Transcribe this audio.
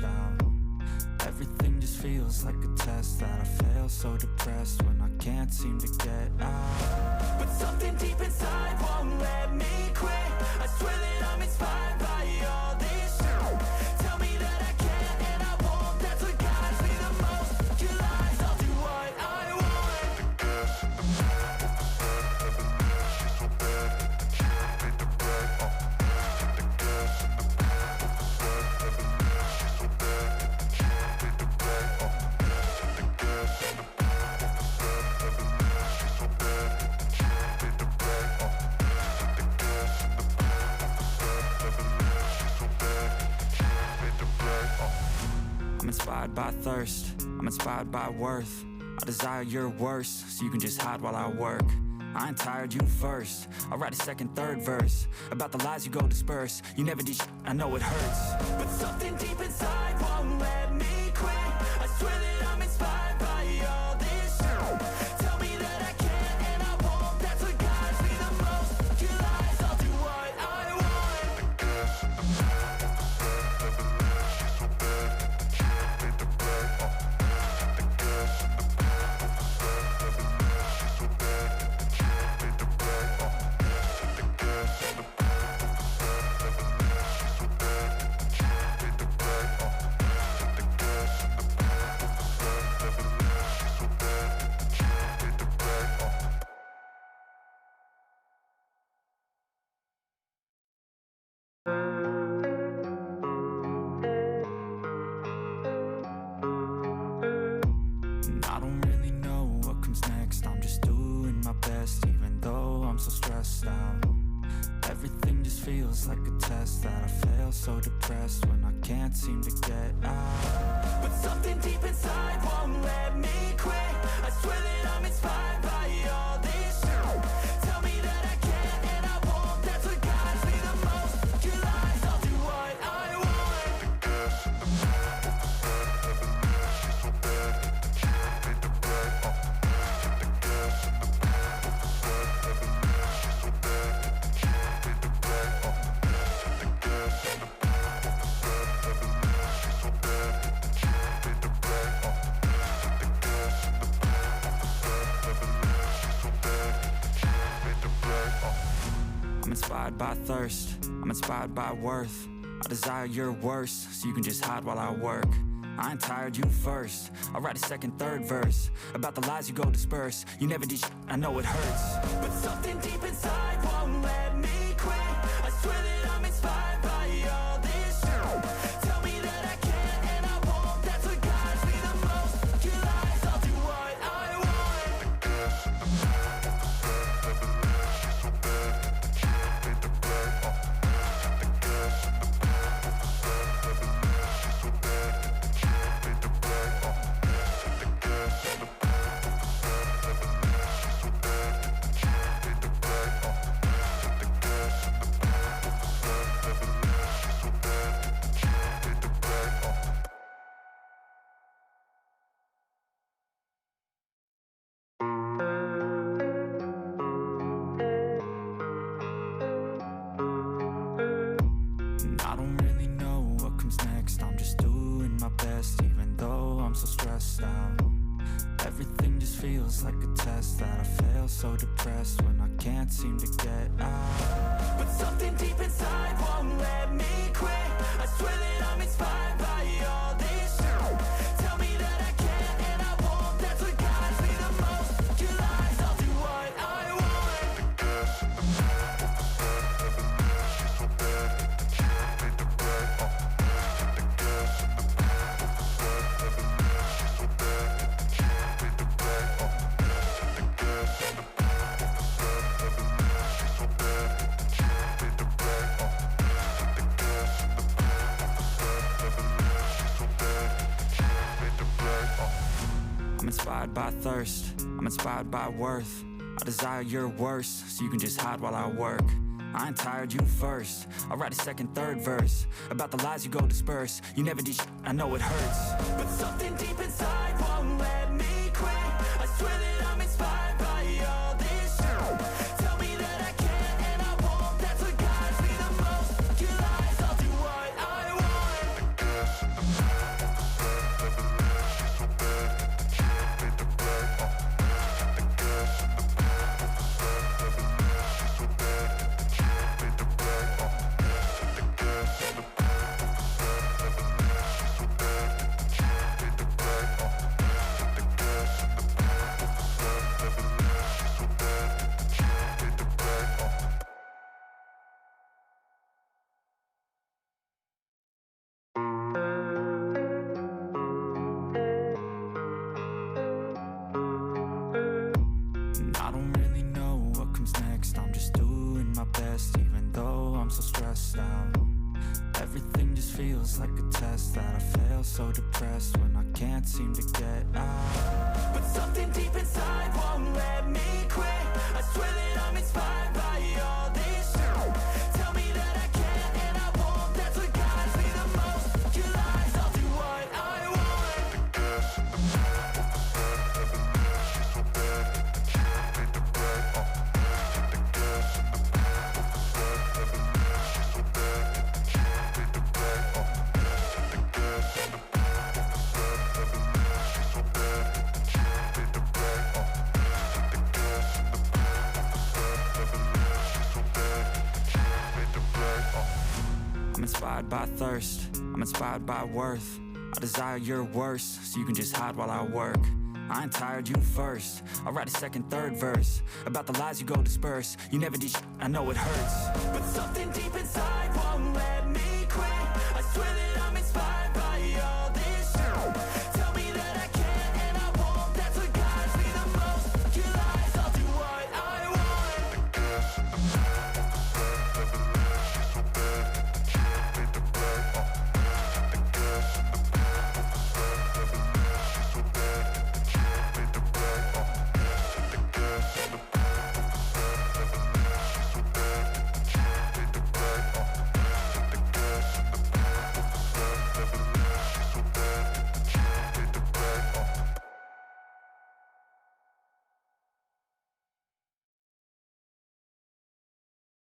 stressed out. Everything just feels like a test that I fail, so depressed when I can't seem to get out. But something deep inside won't let me quit. I swear that I'm inspired by all this shit. Tell me that I can and I won't, that's what guides me the most. Your lies, I'll do what I want. I'm inspired by thirst, I'm inspired by worth. I desire your worst, so you can just hide while I work. I ain't tired, you first. I'll write a second, third verse about the lies you go disperse. You never did I know it hurts. But something deep inside won't let me quit. I swear that I'm inspired by all this shit. Tell me that I can and I won't, that's what guides me the most. Your lies, I'll do what I want. I don't really know what comes next. I'm just doing my best, even though I'm so stressed out. Everything just feels like a test that I fail, so depressed when I can't seem to get out. But something deep inside won't let me quit. I swear that I'm inspired by all this shit. Tell me that I can and I won't, that's what guides me the most. Your lies, I'll do what I want. I'm inspired by thirst, I'm inspired by worth. I desire your worst, so you can just hide while I work. I ain't tired, you first. I'll write a second, third verse about the lies you go disperse. You never did I know it hurts. But something deep inside won't let me quit. I swear that I'm inspired by all this shit. Tell me that I can and I won't, that's what guides me the most. Your lies, I'll do what I want. I don't really know what comes next. I'm just doing my best, even though I'm so stressed out. Everything just feels like a test that I fail, so depressed when I can't seem to get out. But something deep inside won't let me quit. I swear that I'm inspired by all this shit. Tell me that I can and I won't, that's what guides me the most. Your lies, I'll do what I want. But something deep inside won't let me quit. I swear that I'm inspired by all this shit. Tell me that I can and I won't, that's what guides me the most. Your lies, I'll do what I want. But something deep inside won't let me quit. I swear that I'm inspired by all this shit. Tell me that I can and I won't, that's what guides me the most. Your lies, I'll do what I want. I'm inspired by thirst, I'm inspired by worth. I desire your worst, so you can just hide while I work. I ain't tired, you first. I'll write a second, third verse about the lies you go disperse. You never did I know it hurts. But something deep inside won't let me quit. I swear that I'm inspired by all this shit. Tell me that I can and I won't, that's what guides me the most. Your lies, I'll do what I want. so stressed out. Everything just feels like a test that I fail, so depressed when I can't seem to get out. But something deep inside won't let me quit. I swear that I'm inspired by all this shit. Tell me that I can and I won't. That's what guides me the most. Your lies, I'll do what I want. The gas in the back of the set, never leave. She's so bad that the chick made the bed. The gas in the back of the set, never leave. She's so bad that the chick made the bed. The gas in the back of the set, never leave. She's so bad that the chick made the bed. The gas in the back of the set, never leave. She's so bad that the chick made the bed. I'm inspired by thirst, I'm inspired by worth. I desire your worst, so you can just hide while I work. I ain't tired, you first. I'll write a second, third verse about the lies you go disperse. You never did shit, I know it hurts. But something deep inside won't let me quit. I swear that I'm